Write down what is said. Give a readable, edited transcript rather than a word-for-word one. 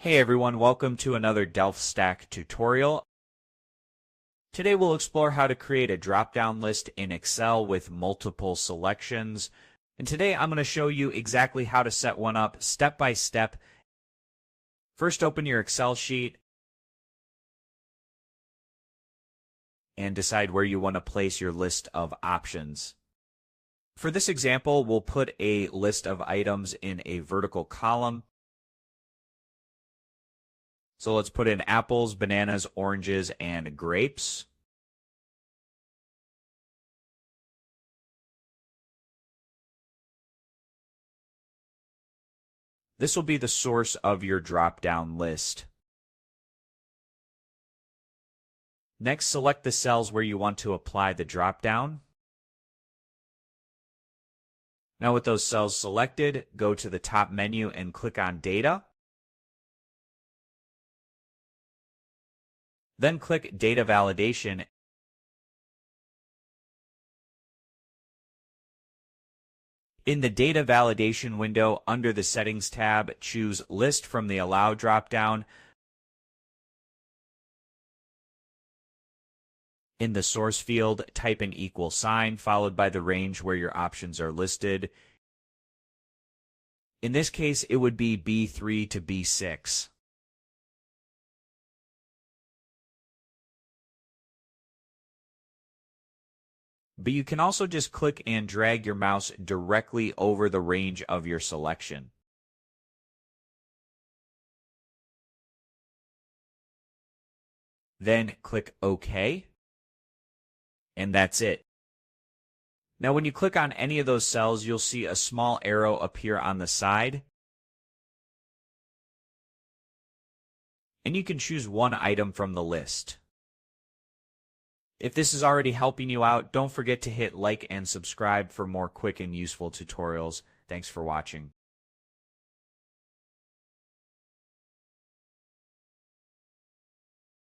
Hey everyone, welcome to another Delft Stack tutorial. Today we'll explore how to create a drop-down list in Excel with multiple selections. And today I'm going to show you exactly how to set one up step by step. First, open your Excel sheet and decide where you want to place your list of options. For this example, we'll put a list of items in a vertical column. So let's put in apples, bananas, oranges, and grapes. This will be the source of your drop-down list. Next, select the cells where you want to apply the drop-down. Now with those cells selected, go to the top menu and click on Data. Then click Data Validation. In the Data Validation window, under the Settings tab, choose List from the Allow drop-down. In the source field, type an equal sign followed by the range where your options are listed. In this case, it would be B3 to B6. But you can also just click and drag your mouse directly over the range of your selection. Then click OK. And that's it. Now when you click on any of those cells, you'll see a small arrow appear on the side. And you can choose one item from the list. If this is already helping you out, don't forget to hit like and subscribe for more quick and useful tutorials. Thanks for watching.